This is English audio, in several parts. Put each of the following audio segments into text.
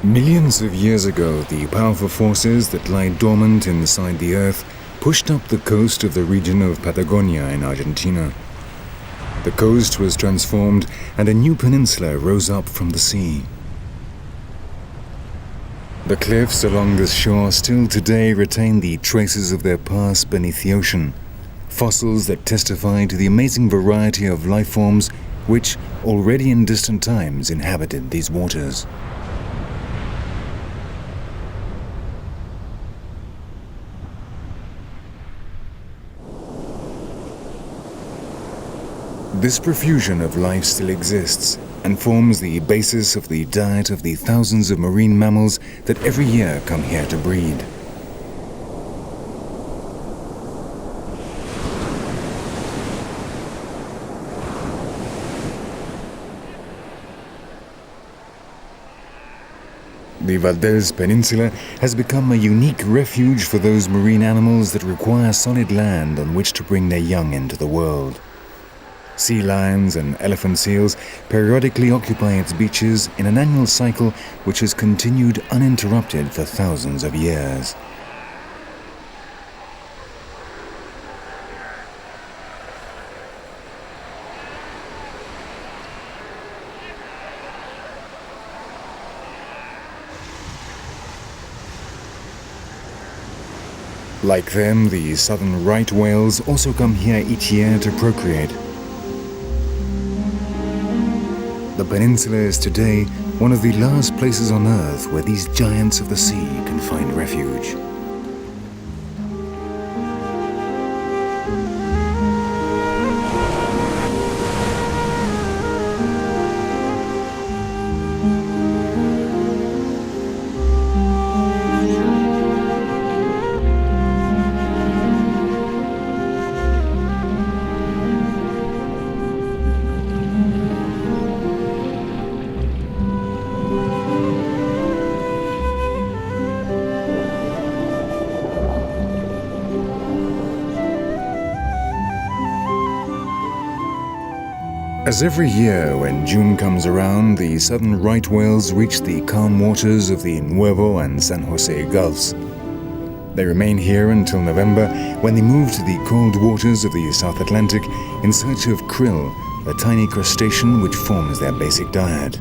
Millions of years ago, the powerful forces that lie dormant inside the Earth pushed up the coast of the region of Patagonia in Argentina. The coast was transformed and a new peninsula rose up from the sea. The cliffs along this shore still today retain the traces of their past beneath the ocean, fossils that testify to the amazing variety of life forms which, already in distant times, inhabited these waters. This profusion of life still exists and forms the basis of the diet of the thousands of marine mammals that every year come here to breed. The Valdez Peninsula has become a unique refuge for those marine animals that require solid land on which to bring their young into the world. Sea lions and elephant seals periodically occupy its beaches in an annual cycle which has continued uninterrupted for thousands of years. Like them, the southern right whales also come here each year to procreate. The peninsula is today one of the last places on Earth where these giants of the sea can find refuge. As every year when June comes around, the southern right whales reach the calm waters of the Nuevo and San Jose Gulfs. They remain here until November, when they move to the cold waters of the South Atlantic in search of krill, a tiny crustacean which forms their basic diet.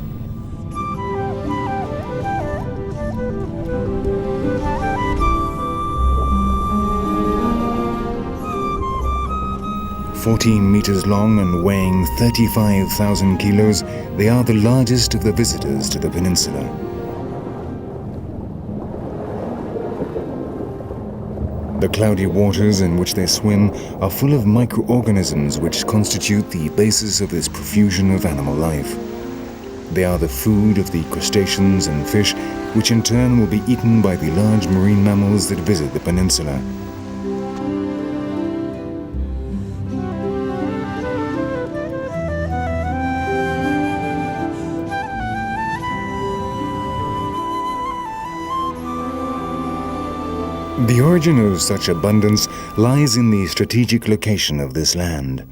"14 meters long and weighing 35,000 kilos, they are the largest of the visitors to the peninsula. The cloudy waters in which they swim are full of microorganisms which constitute the basis of this profusion of animal life. They are the food of the crustaceans and fish, which in turn will be eaten by the large marine mammals that visit the peninsula. The origin of such abundance lies in the strategic location of this land.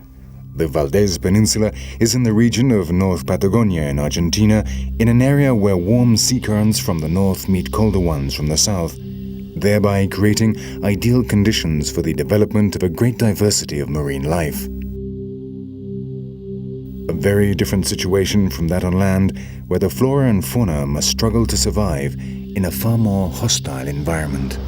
The Valdez Peninsula is in the region of North Patagonia in Argentina, in an area where warm sea currents from the north meet colder ones from the south, thereby creating ideal conditions for the development of a great diversity of marine life. A very different situation from that on land, where the flora and fauna must struggle to survive in a far more hostile environment.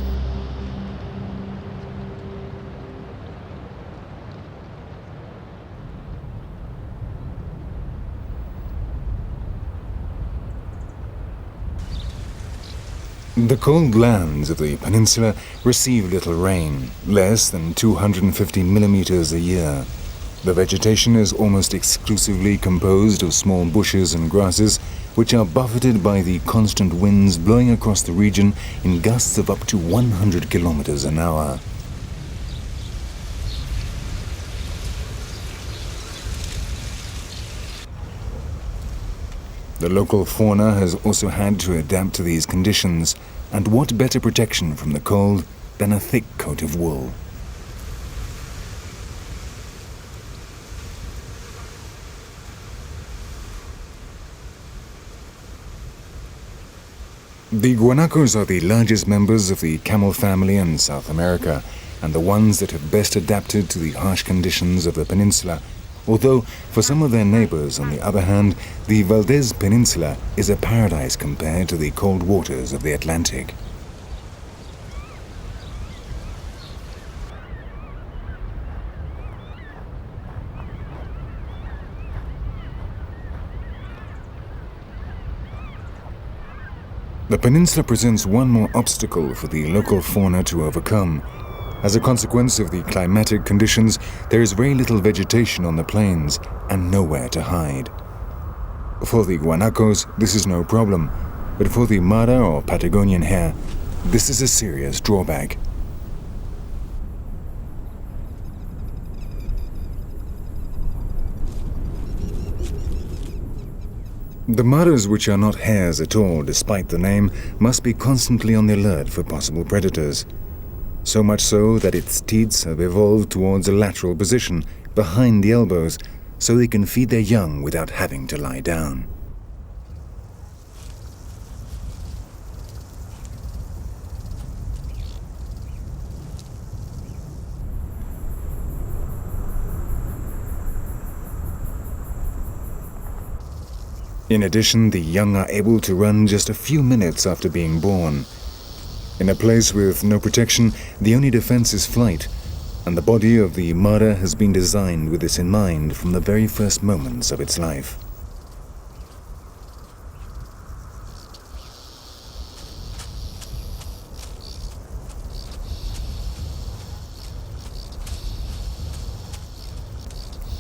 The cold lands of the peninsula receive little rain, less than 250 millimeters a year. The vegetation is almost exclusively composed of small bushes and grasses, which are buffeted by the constant winds blowing across the region in gusts of up to 100 kilometers an hour. The local fauna has also had to adapt to these conditions, and what better protection from the cold than a thick coat of wool? The guanacos are the largest members of the camel family in South America, and the ones that have best adapted to the harsh conditions of the peninsula, although for some of their neighbors, on the other hand, the Valdez Peninsula is a paradise compared to the cold waters of the Atlantic. The peninsula presents one more obstacle for the local fauna to overcome. As a consequence of the climatic conditions, there is very little vegetation on the plains and nowhere to hide. For the guanacos, this is no problem, but for the Mara or Patagonian hare, this is a serious drawback. The Maras, which are not hares at all despite the name, must be constantly on the alert for possible predators. So much so that its teats have evolved towards a lateral position, behind the elbows, so they can feed their young without having to lie down. In addition, the young are able to run just a few minutes after being born. In a place with no protection, the only defense is flight, and the body of the Mara has been designed with this in mind from the very first moments of its life.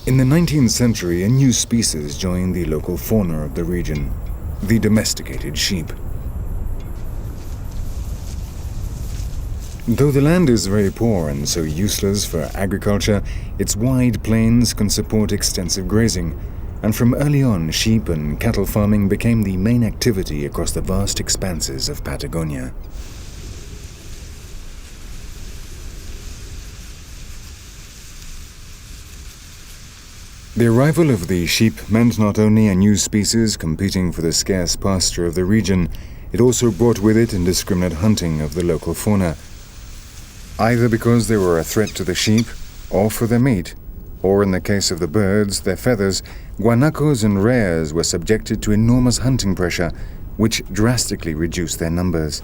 In the 19th century, a new species joined the local fauna of the region, the domesticated sheep. Though the land is very poor and so useless for agriculture, its wide plains can support extensive grazing, and from early on, sheep and cattle farming became the main activity across the vast expanses of Patagonia. The arrival of the sheep meant not only a new species competing for the scarce pasture of the region, it also brought with it indiscriminate hunting of the local fauna, either because they were a threat to the sheep, or for their meat, or in the case of the birds, their feathers. Guanacos and rares were subjected to enormous hunting pressure, which drastically reduced their numbers.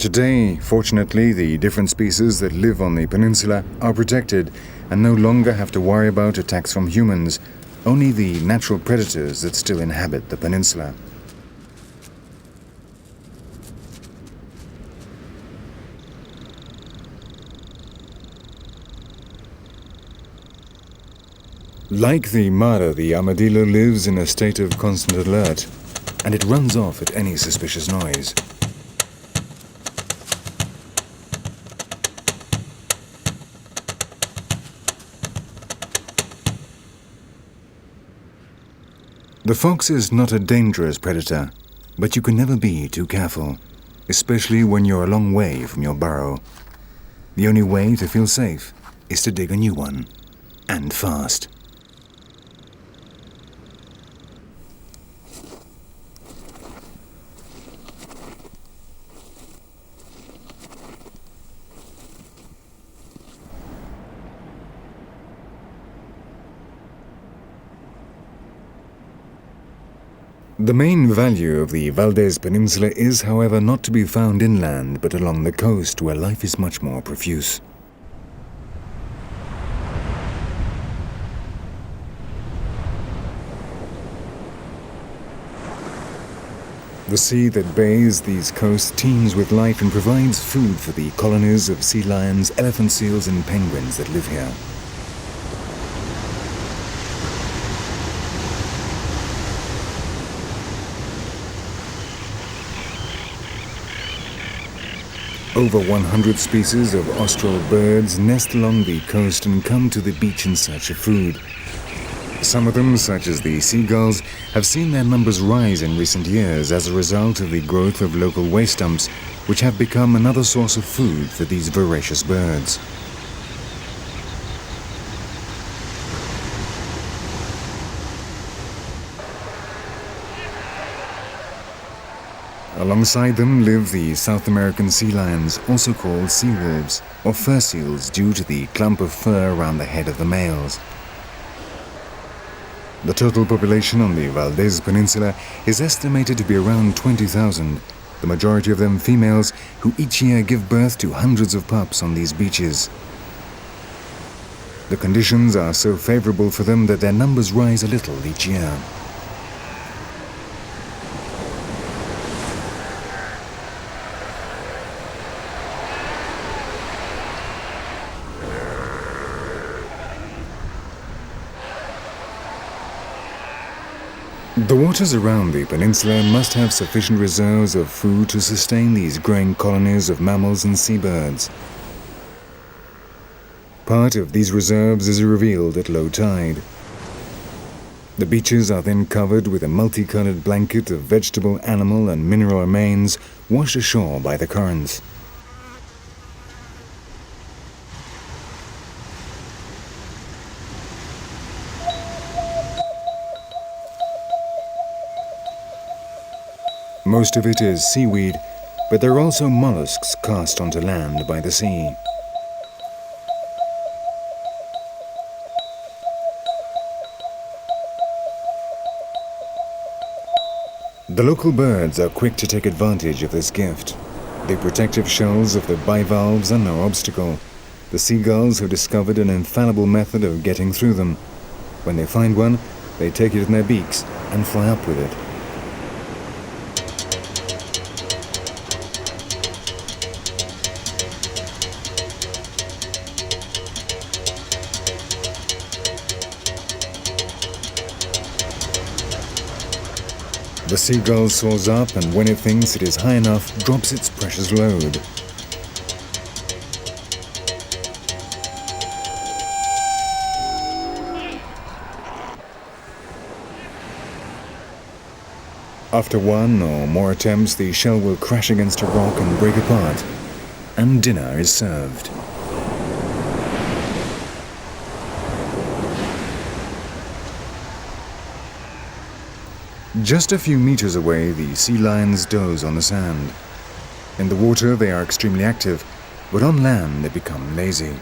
Today, fortunately, the different species that live on the peninsula are protected and no longer have to worry about attacks from humans, only the natural predators that still inhabit the peninsula. Like the Mara, the armadillo lives in a state of constant alert, and it runs off at any suspicious noise. The fox is not a dangerous predator, but you can never be too careful, especially when you're a long way from your burrow. The only way to feel safe is to dig a new one, and fast. The main value of the Valdez Peninsula is, however, not to be found inland, but along the coast where life is much more profuse. The sea that bathes these coasts teems with life and provides food for the colonies of sea lions, elephant seals, and penguins that live here. Over 100 species of austral birds nest along the coast and come to the beach in search of food. Some of them, such as the seagulls, have seen their numbers rise in recent years as a result of the growth of local waste dumps, which have become another source of food for these voracious birds. Alongside them live the South American sea lions, also called sea wolves, or fur seals due to the clump of fur around the head of the males. The total population on the Valdez Peninsula is estimated to be around 20,000, the majority of them females who each year give birth to hundreds of pups on these beaches. The conditions are so favorable for them that their numbers rise a little each year. The waters around the peninsula must have sufficient reserves of food to sustain these growing colonies of mammals and seabirds. Part of these reserves is revealed at low tide. The beaches are then covered with a multicolored blanket of vegetable, animal, and mineral remains washed ashore by the currents. Most of it is seaweed, but there are also mollusks cast onto land by the sea. The local birds are quick to take advantage of this gift. The protective shells of the bivalves are no obstacle. The seagulls have discovered an infallible method of getting through them. When they find one, they take it in their beaks and fly up with it. The seagull soars up, and when it thinks it is high enough, drops its precious load. After one or more attempts, the shell will crash against a rock and break apart, and dinner is served. Just a few meters away, the sea lions doze on the sand. In the water, they are extremely active, but on land, they become lazy.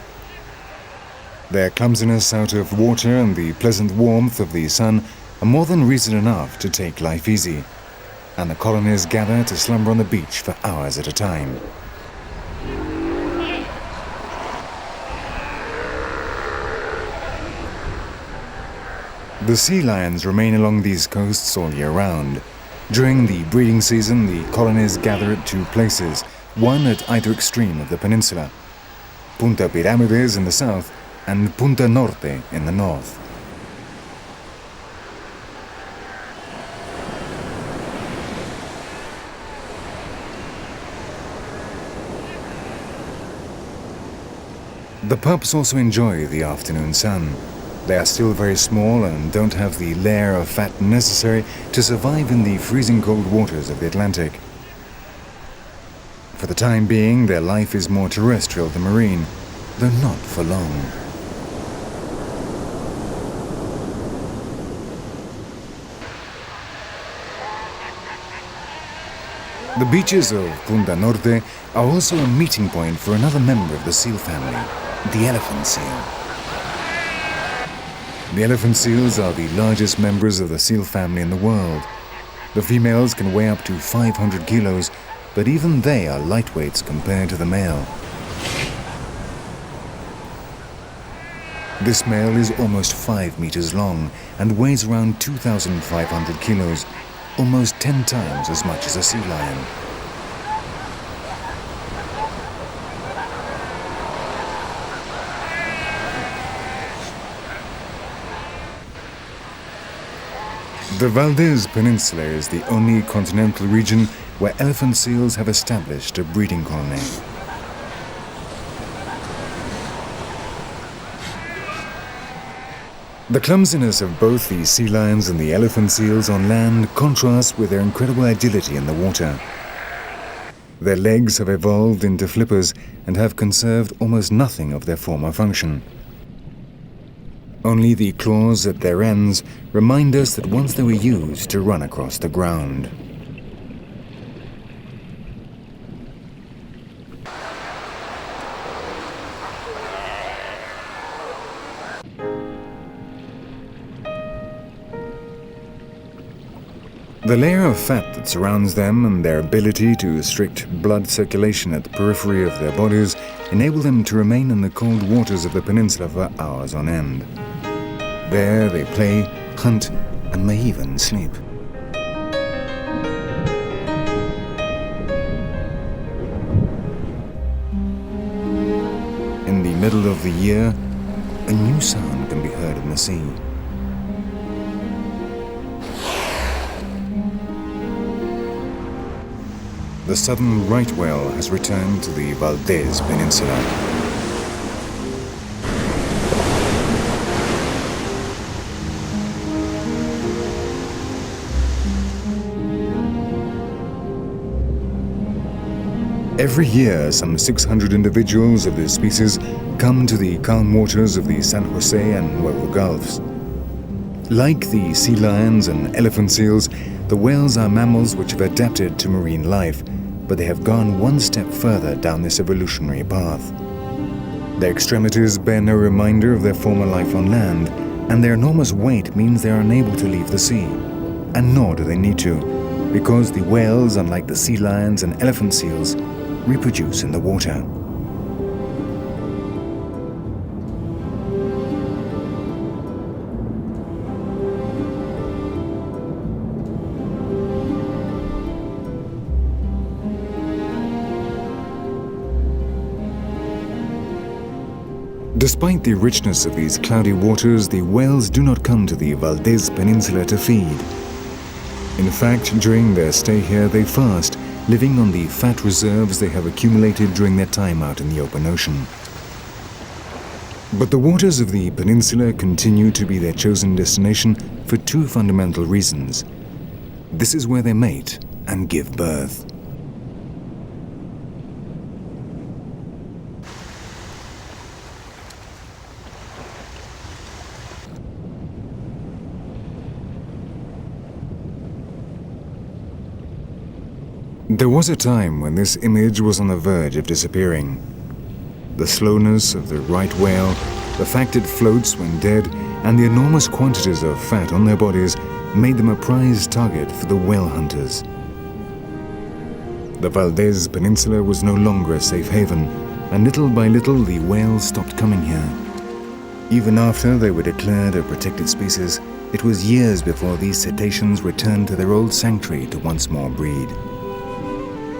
Their clumsiness out of water and the pleasant warmth of the sun are more than reason enough to take life easy, and the colonies gather to slumber on the beach for hours at a time. The sea lions remain along these coasts all year round. During the breeding season, the colonies gather at two places, one at either extreme of the peninsula, Punta Piramides in the south and Punta Norte in the north. The pups also enjoy the afternoon sun. They are still very small and don't have the layer of fat necessary to survive in the freezing cold waters of the Atlantic. For the time being, their life is more terrestrial than marine, though not for long. The beaches of Punta Norte are also a meeting point for another member of the seal family, the elephant seal. The elephant seals are the largest members of the seal family in the world. The females can weigh up to 500 kilos, but even they are lightweights compared to the male. This male is almost 5 meters long and weighs around 2,500 kilos, almost 10 times as much as a sea lion. The Valdez Peninsula is the only continental region where elephant seals have established a breeding colony. The clumsiness of both the sea lions and the elephant seals on land contrasts with their incredible agility in the water. Their legs have evolved into flippers and have conserved almost nothing of their former function. Only the claws at their ends remind us that once they were used to run across the ground. The layer of fat that surrounds them and their ability to restrict blood circulation at the periphery of their bodies enable them to remain in the cold waters of the peninsula for hours on end. There they play, hunt, and may even sleep. In the middle of the year, a new sound can be heard in the sea. The southern right whale has returned to the Valdez Peninsula. Every year, some 600 individuals of this species come to the calm waters of the San Jose and Nuevo Gulfs. Like the sea lions and elephant seals, the whales are mammals which have adapted to marine life, but they have gone one step further down this evolutionary path. Their extremities bear no reminder of their former life on land, and their enormous weight means they are unable to leave the sea. And nor do they need to, because the whales, unlike the sea lions and elephant seals, reproduce in the water. Despite the richness of these cloudy waters, the whales do not come to the Valdez Peninsula to feed. In fact, during their stay here, they fast, living on the fat reserves they have accumulated during their time out in the open ocean. But the waters of the peninsula continue to be their chosen destination for two fundamental reasons. This is where they mate and give birth. There was a time when this image was on the verge of disappearing. The slowness of the right whale, the fact it floats when dead, and the enormous quantities of fat on their bodies made them a prized target for the whale hunters. The Valdez Peninsula was no longer a safe haven, and little by little the whales stopped coming here. Even after they were declared a protected species, it was years before these cetaceans returned to their old sanctuary to once more breed.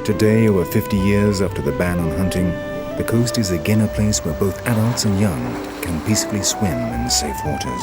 Today, over 50 years after the ban on hunting, the coast is again a place where both adults and young can peacefully swim in safe waters.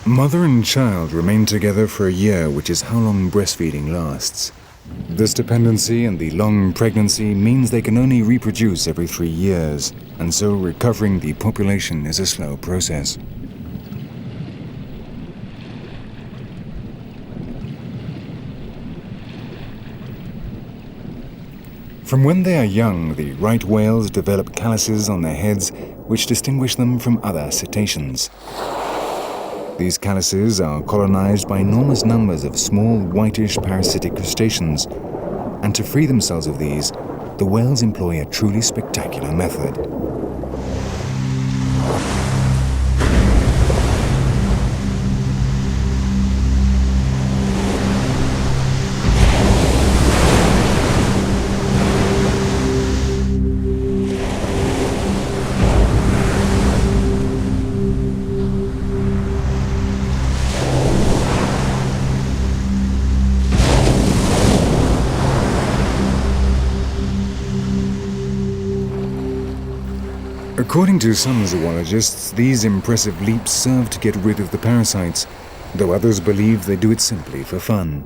Mother and child remain together for a year, which is how long breastfeeding lasts. This dependency and the long pregnancy means they can only reproduce every 3 years, and so recovering the population is a slow process. From when they are young, the right whales develop calluses on their heads which distinguish them from other cetaceans. These calluses are colonized by enormous numbers of small, whitish parasitic crustaceans, and to free themselves of these, the whales employ a truly spectacular method. According to some zoologists, these impressive leaps serve to get rid of the parasites, though others believe they do it simply for fun.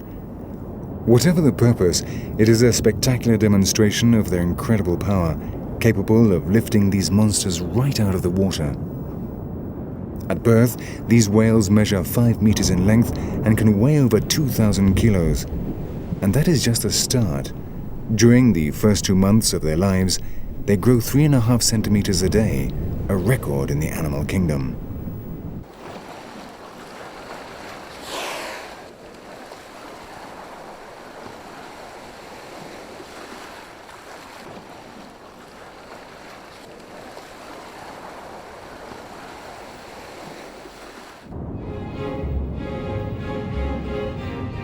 Whatever the purpose, it is a spectacular demonstration of their incredible power, capable of lifting these monsters right out of the water. At birth, these whales measure 5 meters in length and can weigh over 2,000 kilos. And that is just a start. During the first 2 months of their lives, they grow 3.5 centimeters a day, a record in the animal kingdom.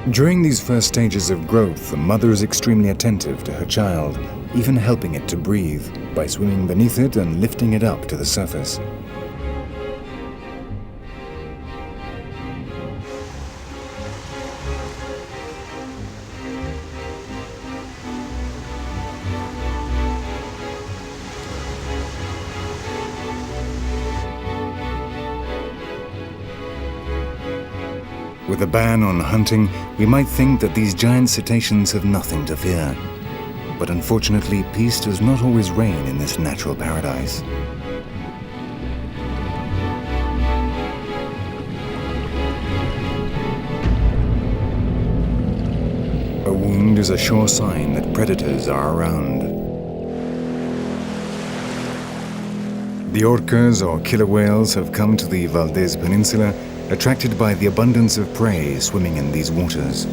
During these first stages of growth, the mother is extremely attentive to her child, even helping it to breathe by swimming beneath it and lifting it up to the surface. With a ban on hunting, we might think that these giant cetaceans have nothing to fear. But unfortunately, peace does not always reign in this natural paradise. A wound is a sure sign that predators are around. The orcas or killer whales have come to the Valdez Peninsula, attracted by the abundance of prey swimming in these waters.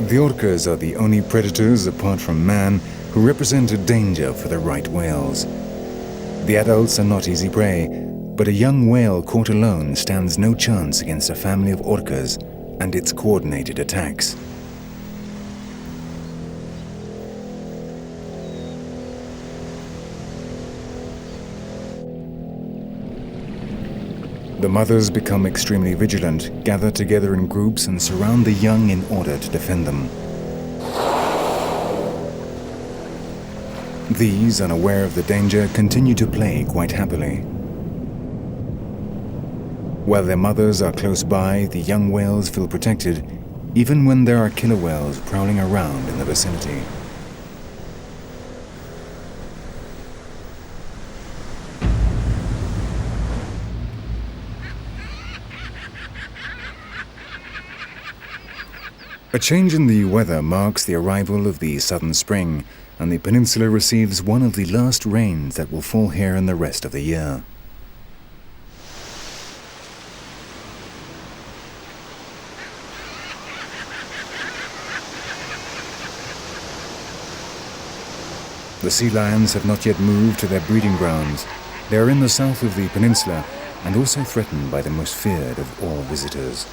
The orcas are the only predators, apart from man, who represent a danger for the right whales. The adults are not easy prey, but a young whale caught alone stands no chance against a family of orcas and its coordinated attacks. The mothers become extremely vigilant, gather together in groups and surround the young in order to defend them. These, unaware of the danger, continue to play quite happily. While their mothers are close by, the young whales feel protected, even when there are killer whales prowling around in the vicinity. A change in the weather marks the arrival of the southern spring, and the peninsula receives one of the last rains that will fall here in the rest of the year. The sea lions have not yet moved to their breeding grounds. They are in the south of the peninsula and also threatened by the most feared of all visitors.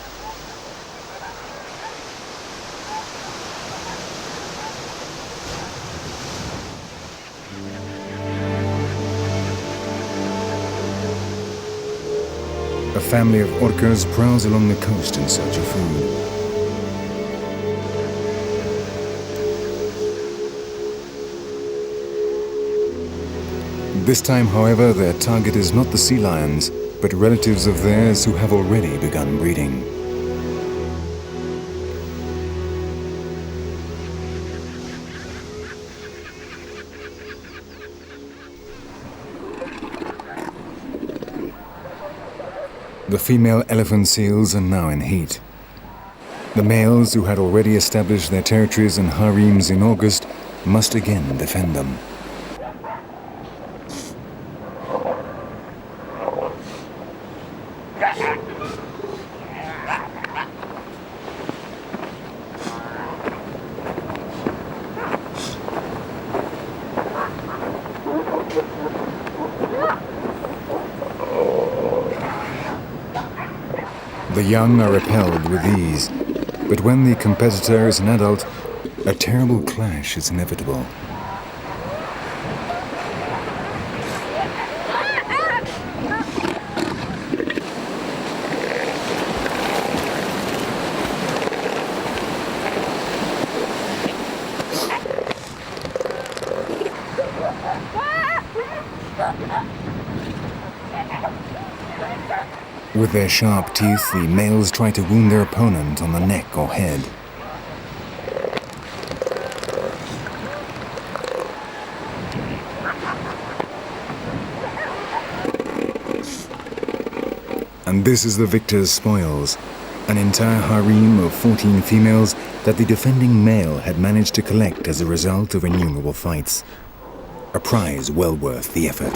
A family of orcas prowls along the coast in search of food. This time, however, their target is not the sea lions, but relatives of theirs who have already begun breeding. The female elephant seals are now in heat. The males, who had already established their territories and harems in August, must again defend them. The young are repelled with ease, but when the competitor is an adult, a terrible clash is inevitable. With their sharp teeth, the males try to wound their opponent on the neck or head. And this is the victor's spoils, an entire harem of 14 females that the defending male had managed to collect as a result of innumerable fights. A prize well worth the effort.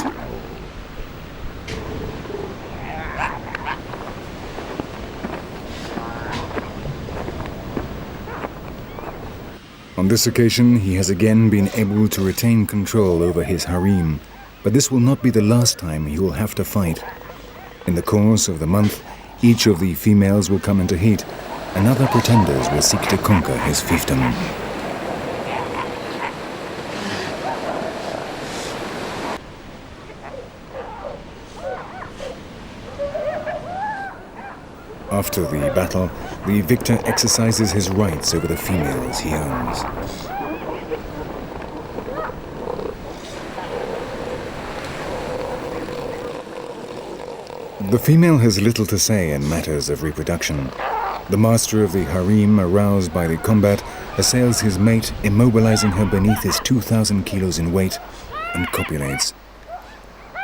On this occasion, he has again been able to retain control over his harem, but this will not be the last time he will have to fight. In the course of the month, each of the females will come into heat, and other pretenders will seek to conquer his fiefdom. After the battle, the victor exercises his rights over the females he owns. The female has little to say in matters of reproduction. The master of the harem, aroused by the combat, assails his mate, immobilizing her beneath his 2,000 kilos in weight, and copulates.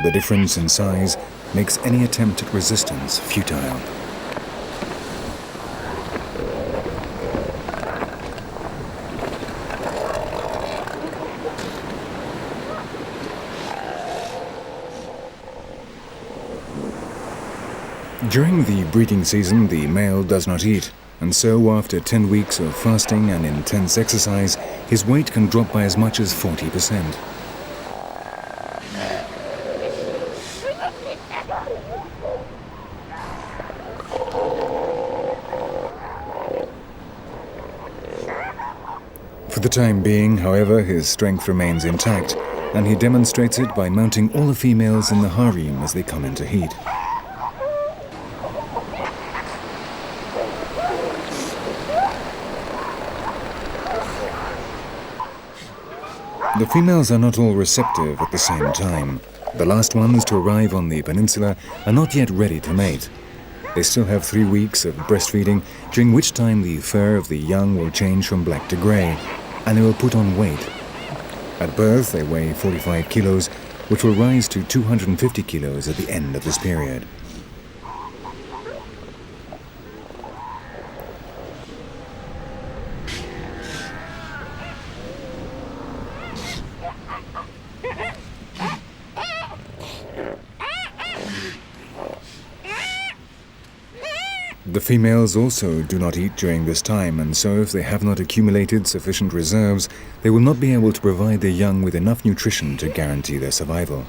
The difference in size makes any attempt at resistance futile. During the breeding season, the male does not eat, and so after 10 weeks of fasting and intense exercise, his weight can drop by as much as 40%. For the time being, however, his strength remains intact, and he demonstrates it by mounting all the females in the harem as they come into heat. The females are not all receptive at the same time. The last ones to arrive on the peninsula are not yet ready to mate. They still have 3 weeks of breastfeeding, during which time the fur of the young will change from black to grey, and they will put on weight. At birth, they weigh 45 kilos, which will rise to 250 kilos at the end of this period. The females also do not eat during this time, and so if they have not accumulated sufficient reserves, they will not be able to provide their young with enough nutrition to guarantee their survival.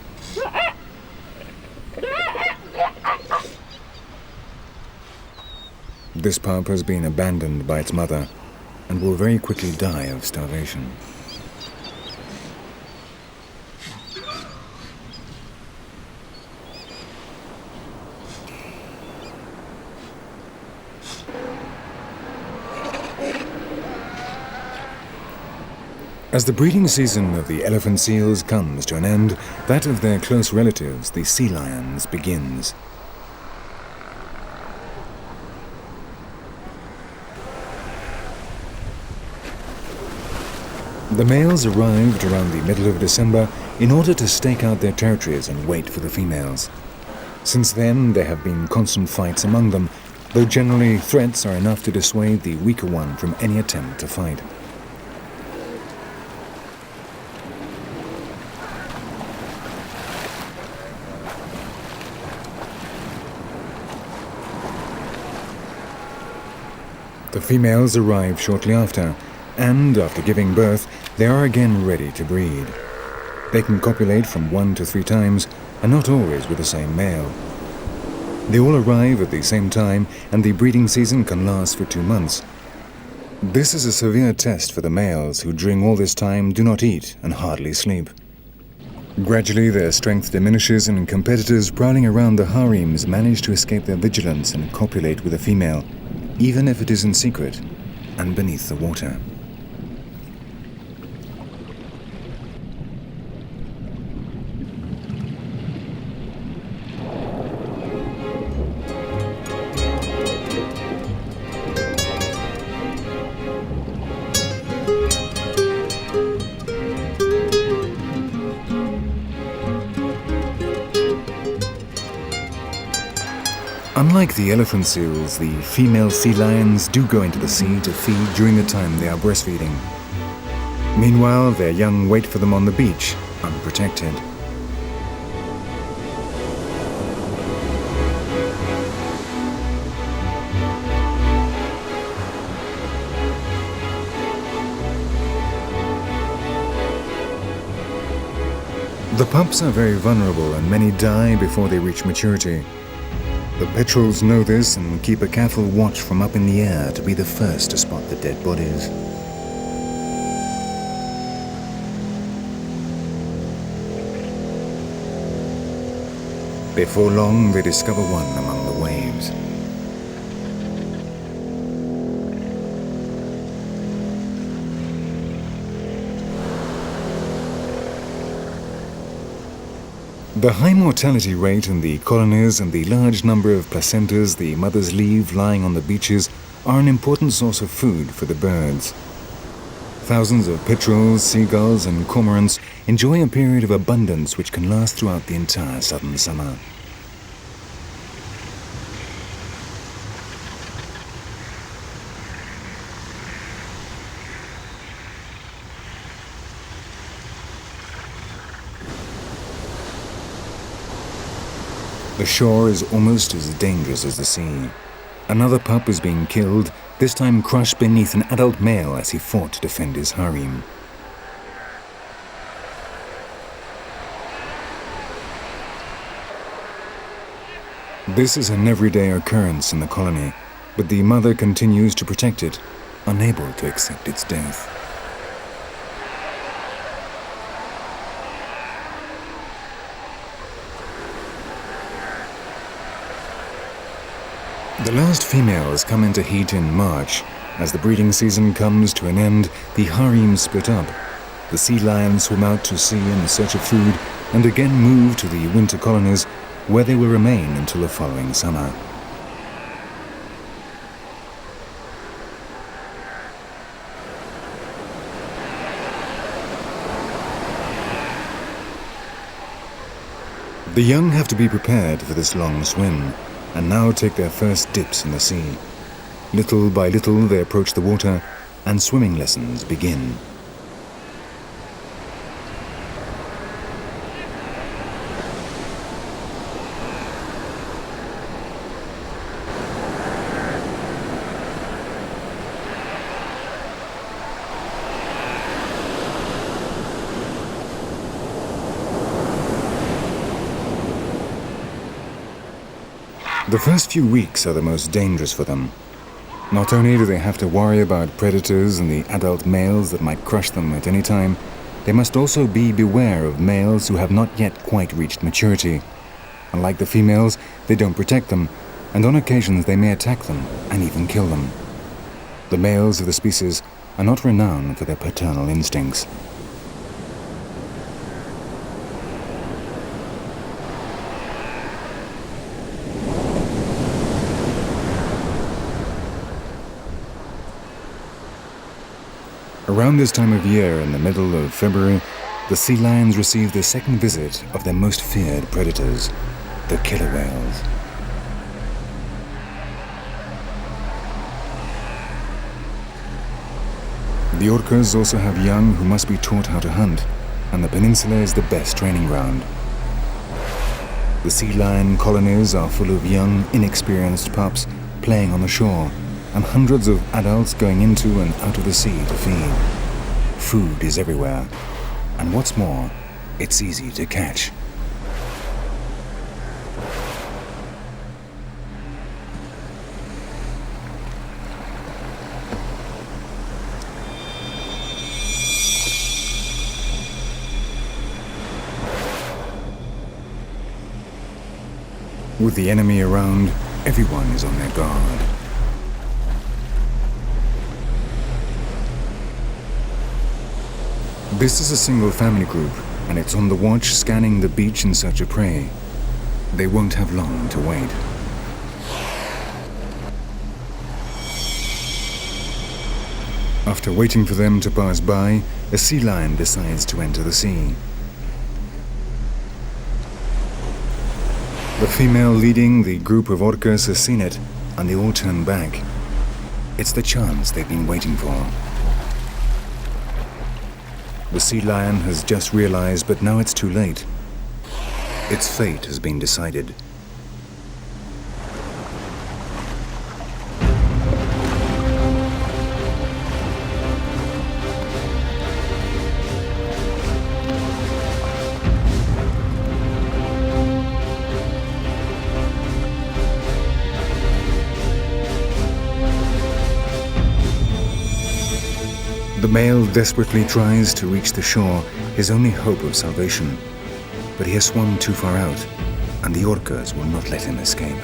This pup has been abandoned by its mother and will very quickly die of starvation. As the breeding season of the elephant seals comes to an end, that of their close relatives, the sea lions, begins. The males arrived around the middle of December in order to stake out their territories and wait for the females. Since then, there have been constant fights among them, though generally threats are enough to dissuade the weaker one from any attempt to fight. The females arrive shortly after, and after giving birth, they are again ready to breed. They can copulate from 1 to 3 times, and not always with the same male. They all arrive at the same time, and the breeding season can last for 2 months. This is a severe test for the males, who during all this time do not eat and hardly sleep. Gradually, their strength diminishes, and competitors prowling around the harems manage to escape their vigilance and copulate with a female, even if it is in secret and beneath the water. Unlike the elephant seals, the female sea lions do go into the sea to feed during the time they are breastfeeding. Meanwhile, their young wait for them on the beach, unprotected. The pups are very vulnerable and many die before they reach maturity. The petrels know this and keep a careful watch from up in the air to be the first to spot the dead bodies. Before long, they discover one among the waves. The high mortality rate in the colonies and the large number of placentas the mothers leave lying on the beaches are an important source of food for the birds. Thousands of petrels, seagulls and cormorants enjoy a period of abundance which can last throughout the entire southern summer. The shore is almost as dangerous as the sea. Another pup is being killed, this time crushed beneath an adult male as he fought to defend his harem. This is an everyday occurrence in the colony, but the mother continues to protect it, unable to accept its death. The last females come into heat in March. As the breeding season comes to an end, the harems split up. The sea lions swim out to sea in search of food and again move to the winter colonies, where they will remain until the following summer. The young have to be prepared for this long swim, and now take their first dips in the sea. Little by little they approach the water, and swimming lessons begin. The first few weeks are the most dangerous for them. Not only do they have to worry about predators and the adult males that might crush them at any time, they must also be beware of males who have not yet quite reached maturity. Unlike the females, they don't protect them, and on occasions they may attack them and even kill them. The males of the species are not renowned for their paternal instincts. Around this time of year, in the middle of February, the sea lions receive the second visit of their most feared predators, the killer whales. The orcas also have young who must be taught how to hunt, and the peninsula is the best training ground. The sea lion colonies are full of young, inexperienced pups playing on the shore, and hundreds of adults going into and out of the sea to feed. Food is everywhere, and what's more, it's easy to catch. With the enemy around, everyone is on their guard. This is a single family group, and it's on the watch scanning the beach in search of prey. They won't have long to wait. After waiting for them to pass by, a sea lion decides to enter the sea. The female leading the group of orcas has seen it, and they all turn back. It's the chance they've been waiting for. The sea lion has just realized, but now it's too late. Its fate has been decided. The male desperately tries to reach the shore, his only hope of salvation. But he has swum too far out, and the orcas will not let him escape.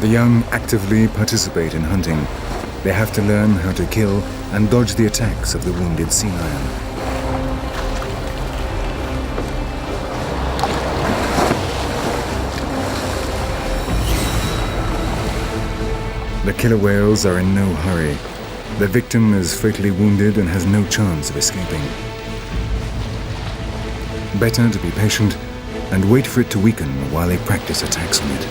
The young actively participate in hunting. They have to learn how to kill and dodge the attacks of the wounded sea lion. The killer whales are in no hurry. The victim is fatally wounded and has no chance of escaping. Better to be patient and wait for it to weaken while they practice attacks on it.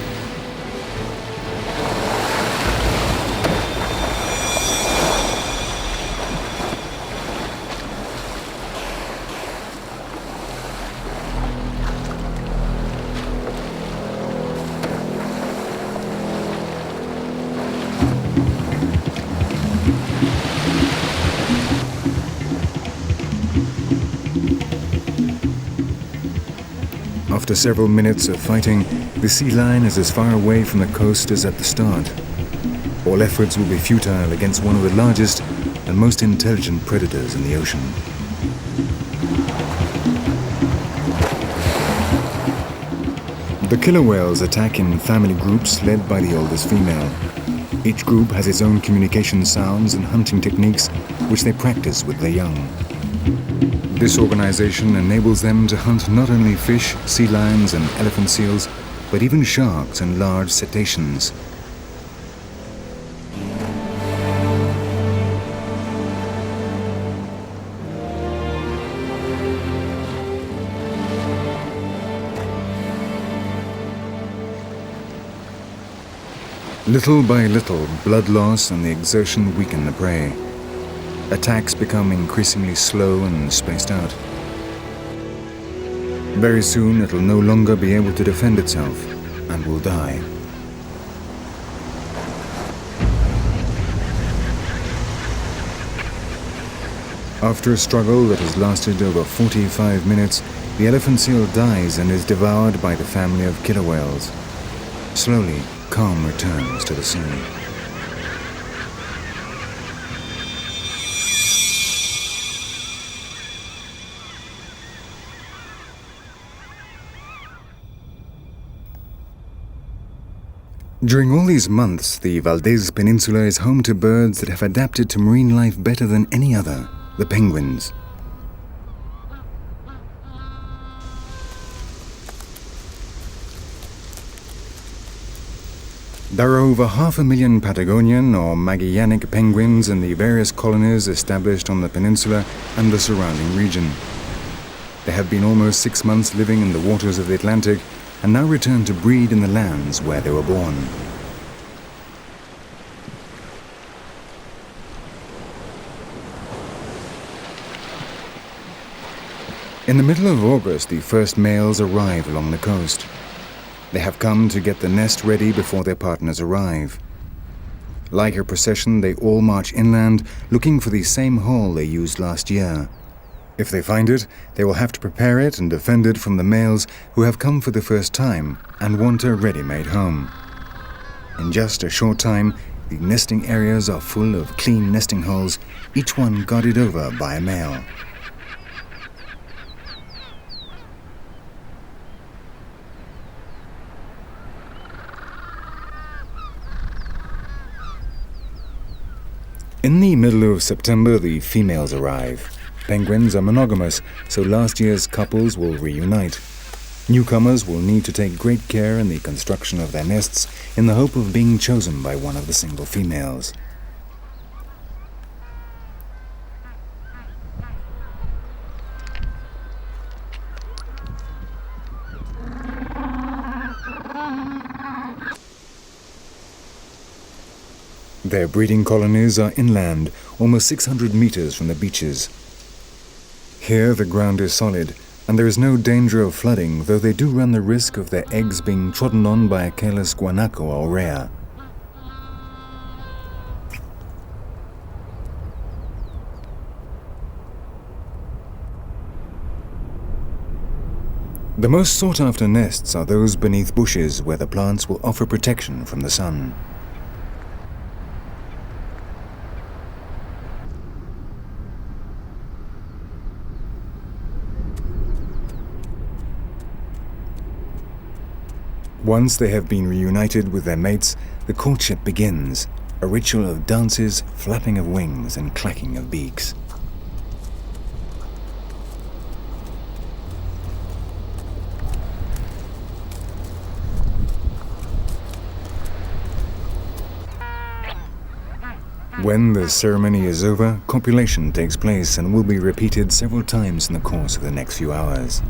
After several minutes of fighting, the sea lion is as far away from the coast as at the start. All efforts will be futile against one of the largest and most intelligent predators in the ocean. The killer whales attack in family groups led by the oldest female. Each group has its own communication sounds and hunting techniques which they practice with their young. This organization enables them to hunt not only fish, sea lions and elephant seals, but even sharks and large cetaceans. Little by little, blood loss and the exertion weaken the prey. Attacks become increasingly slow and spaced out. Very soon it'll no longer be able to defend itself and will die. After a struggle that has lasted over 45 minutes, the elephant seal dies and is devoured by the family of killer whales. Slowly, calm returns to the sea. During all these months, the Valdez Peninsula is home to birds that have adapted to marine life better than any other, the penguins. There are over 500,000 Patagonian or Magellanic penguins in the various colonies established on the peninsula and the surrounding region. They have been almost 6 months living in the waters of the Atlantic and now return to breed in the lands where they were born. In the middle of August, the first males arrive along the coast. They have come to get the nest ready before their partners arrive. Like a procession, they all march inland, looking for the same hole they used last year. If they find it, they will have to prepare it and defend it from the males who have come for the first time and want a ready-made home. In just a short time, the nesting areas are full of clean nesting holes, each one guarded over by a male. In the middle of September, the females arrive. Penguins are monogamous, so last year's couples will reunite. Newcomers will need to take great care in the construction of their nests in the hope of being chosen by one of the single females. Their breeding colonies are inland, almost 600 meters from the beaches. Here the ground is solid, and there is no danger of flooding, though they do run the risk of their eggs being trodden on by a careless guanaco or rhea. The most sought-after nests are those beneath bushes where the plants will offer protection from the sun. Once they have been reunited with their mates, the courtship begins, a ritual of dances, flapping of wings, and clacking of beaks. When the ceremony is over, copulation takes place and will be repeated several times in the course of the next few hours.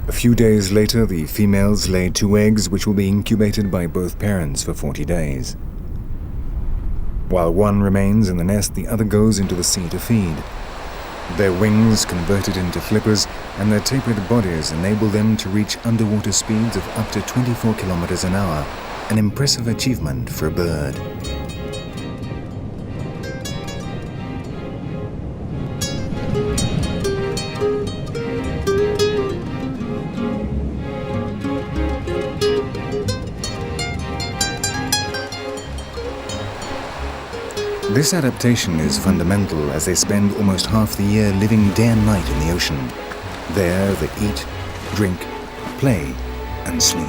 A few days later, the females lay 2 eggs which will be incubated by both parents for 40 days. While one remains in the nest, the other goes into the sea to feed. Their wings, converted into flippers, and their tapered bodies enable them to reach underwater speeds of up to 24 kilometers an hour, an impressive achievement for a bird. This adaptation is fundamental as they spend almost half the year living day and night in the ocean. There they eat, drink, play, and sleep.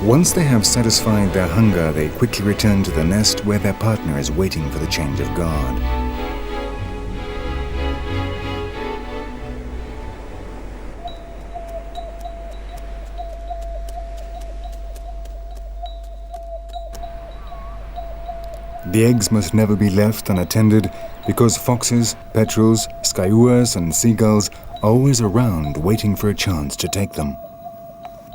Once they have satisfied their hunger, they quickly return to the nest where their partner is waiting for the change of guard. The eggs must never be left unattended because foxes, petrels, skywers, and seagulls are always around waiting for a chance to take them.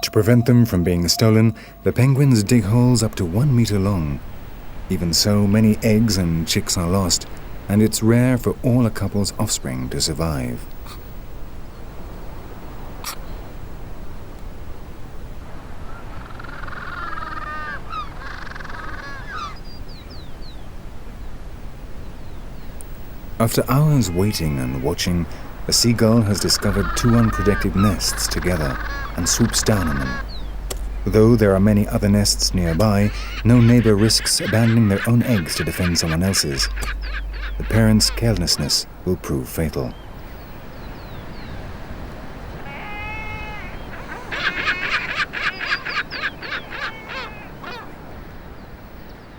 To prevent them from being stolen, the penguins dig holes up to 1 meter long. Even so, many eggs and chicks are lost, and it's rare for all a couple's offspring to survive. After hours waiting and watching, a seagull has discovered 2 unprotected nests together and swoops down on them. Though there are many other nests nearby, no neighbor risks abandoning their own eggs to defend someone else's. The parents' carelessness will prove fatal.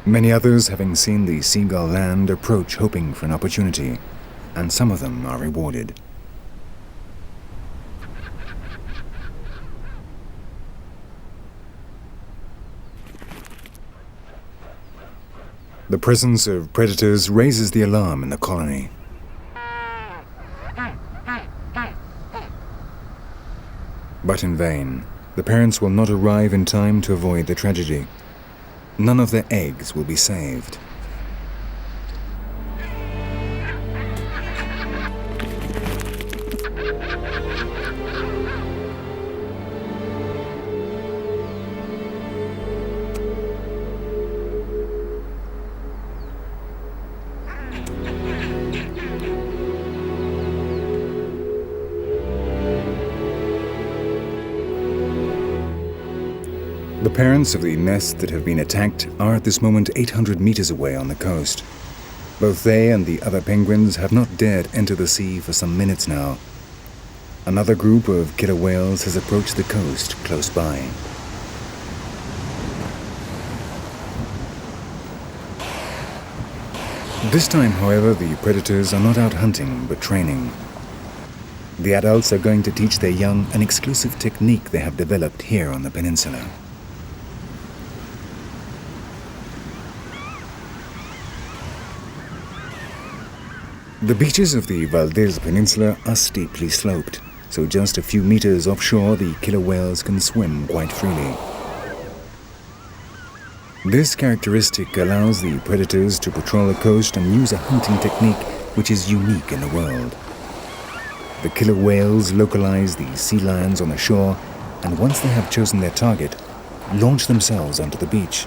Many others, having seen the seagull land, approach hoping for an opportunity, and some of them are rewarded. The presence of predators raises the alarm in the colony. But in vain. The parents will not arrive in time to avoid the tragedy. None of their eggs will be saved. The parents of the nests that have been attacked are at this moment 800 meters away on the coast. Both they and the other penguins have not dared enter the sea for some minutes now. Another group of killer whales has approached the coast close by. This time, however, the predators are not out hunting but training. The adults are going to teach their young an exclusive technique they have developed here on the peninsula. The beaches of the Valdez Peninsula are steeply sloped, so just a few meters offshore the killer whales can swim quite freely. This characteristic allows the predators to patrol the coast and use a hunting technique which is unique in the world. The killer whales localize the sea lions on the shore, and once they have chosen their target, launch themselves onto the beach.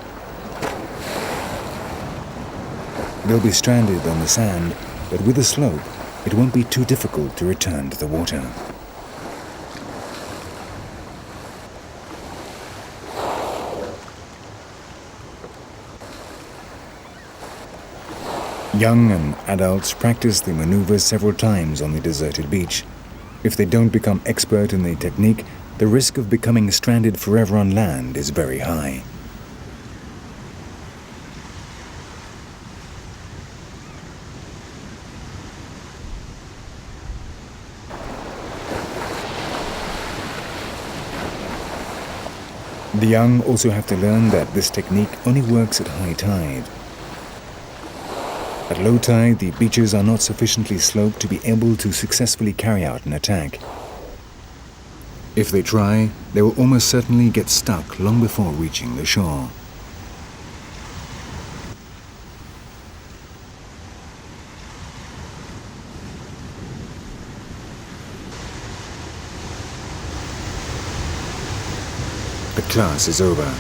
They'll be stranded on the sand, but with the slope, it won't be too difficult to return to the water. Young and adults practice the maneuvers several times on the deserted beach. If they don't become expert in the technique, the risk of becoming stranded forever on land is very high. The young also have to learn that this technique only works at high tide. At low tide, the beaches are not sufficiently sloped to be able to successfully carry out an attack. If they try, they will almost certainly get stuck long before reaching the shore. The class is over.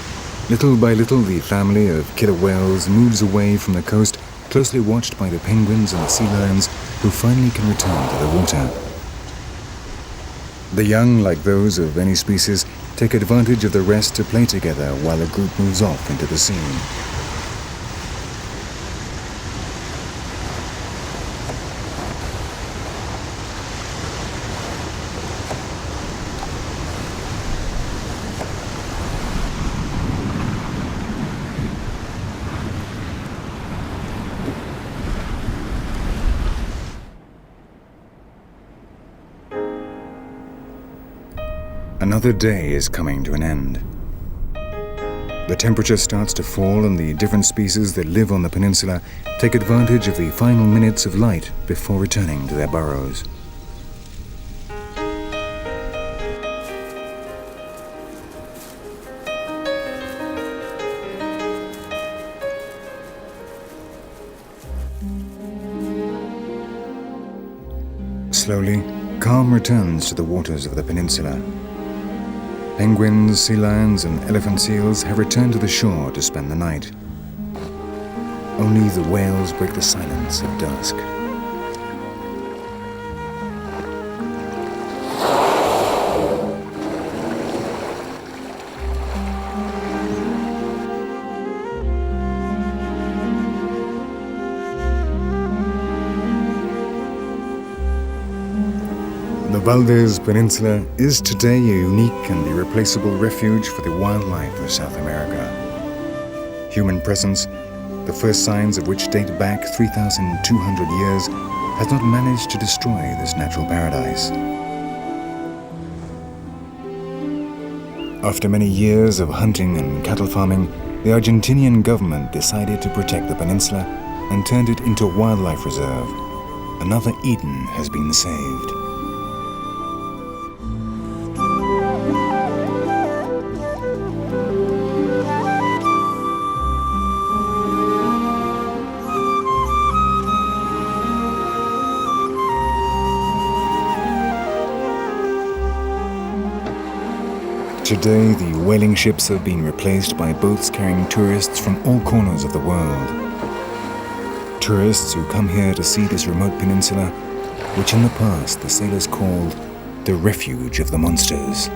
Little by little, the family of killer whales moves away from the coast, closely watched by the penguins and the sea lions, who finally can return to the water. The young, like those of any species, take advantage of the rest to play together while the group moves off into the sea. Another day is coming to an end. The temperature starts to fall, and the different species that live on the peninsula take advantage of the final minutes of light before returning to their burrows. Slowly, calm returns to the waters of the peninsula. Penguins, sea lions, and elephant seals have returned to the shore to spend the night. Only the whales break the silence of dusk. The Valdez Peninsula is today a unique and irreplaceable refuge for the wildlife of South America. Human presence, the first signs of which date back 3,200 years, has not managed to destroy this natural paradise. After many years of hunting and cattle farming, the Argentinian government decided to protect the peninsula and turned it into a wildlife reserve. Another Eden has been saved. Today, the whaling ships have been replaced by boats carrying tourists from all corners of the world. Tourists who come here to see this remote peninsula, which in the past the sailors called the refuge of the monsters.